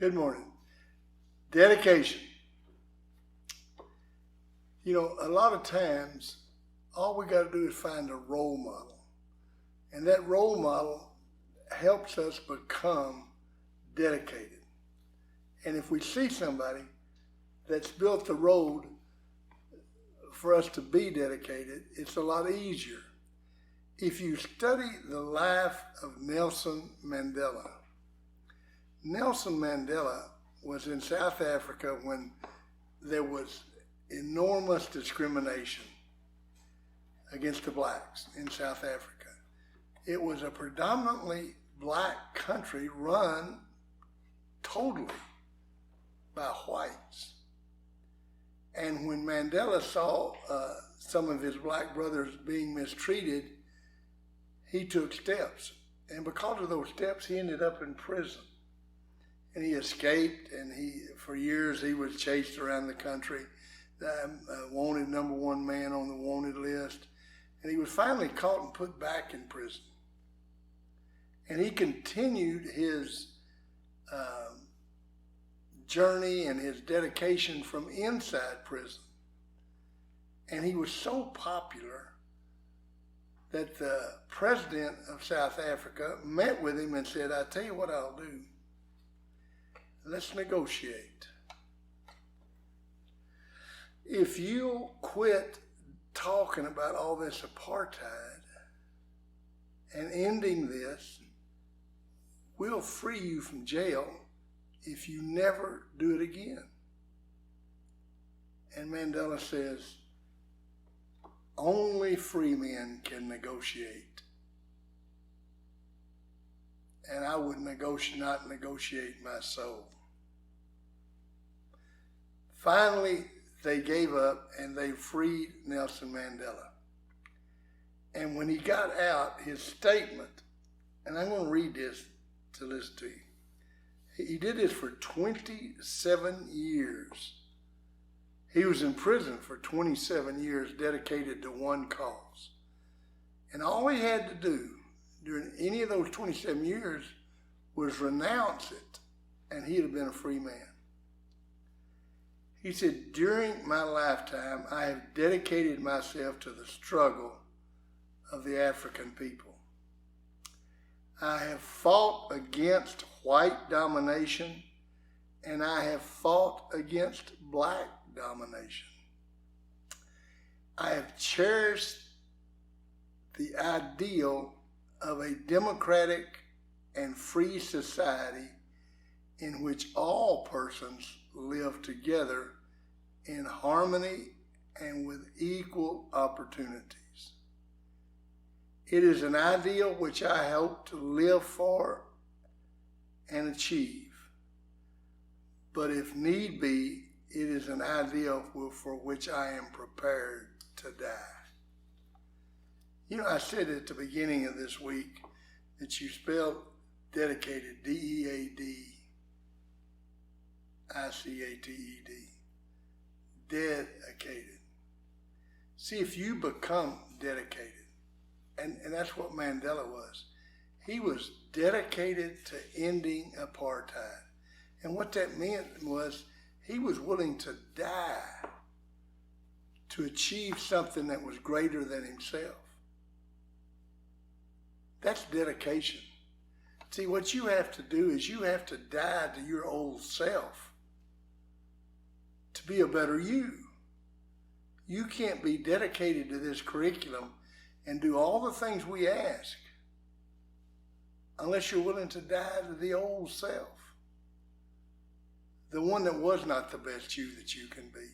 Good morning. Dedication. A lot of times, all we got to do is find a role model. And that role model helps us become dedicated. And if we see somebody that's built the road for us to be dedicated, it's a lot easier. If you study the life of Nelson Mandela, Nelson Mandela was in South Africa when there was enormous discrimination against the blacks in South Africa. It was a predominantly black country run totally by whites. And when Mandela saw some of his black brothers being mistreated, he took steps. And because of those steps, he ended up in prison. And he escaped, and for years he was chased around the country, wanted number one man on the wanted list. And he was finally caught and put back in prison. And he continued his journey and his dedication from inside prison. And he was so popular that the president of South Africa met with him and said, "I tell you what I'll do. Let's negotiate. If you'll quit talking about all this apartheid and ending this, we'll free you from jail if you never do it again." And Mandela says, only free men can negotiate. And I would not negotiate my soul. Finally, they gave up and they freed Nelson Mandela. And when he got out, his statement, and I'm going to read this to listen to you. He did this for 27 years. He was in prison for 27 years, dedicated to one cause. And all he had to do during any of those 27 years was renounce it, and he'd have been a free man. He said, "During my lifetime, I have dedicated myself to the struggle of the African people. I have fought against white domination, and I have fought against black domination. I have cherished the ideal of a democratic and free society in which all persons live together in harmony and with equal opportunities. It is an ideal which I hope to live for and achieve. But if need be, it is an ideal for which I am prepared to die." I said at the beginning of this week that you spelled dedicated, D-E-A-D-I-C-A-T-E-D. Dedicated. See, if you become dedicated, and that's what Mandela was. He was dedicated to ending apartheid. And what that meant was he was willing to die to achieve something that was greater than himself. That's dedication. See, what you have to do is you have to die to your old self to be a better you. You can't be dedicated to this curriculum and do all the things we ask unless you're willing to die to the old self, the one that was not the best you that you can be.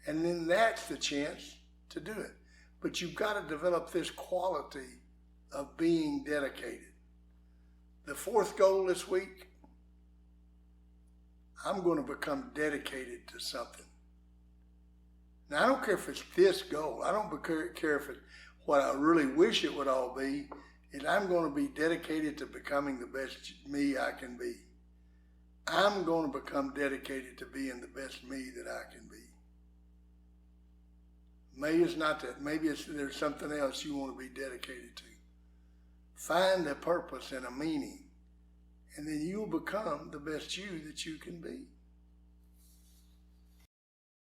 And then that's the chance to do it. But you've got to develop this quality of being dedicated. The fourth goal this week, I'm going to become dedicated to something. Now, I don't care if it's this goal. I don't care if it's what I really wish it would all be. And I'm going to be dedicated to becoming the best me I can be. I'm going to become dedicated to being the best me that I can be. Maybe it's not that. Maybe there's something else you want to be dedicated to. Find a purpose and a meaning and then you'll become the best you that you can be.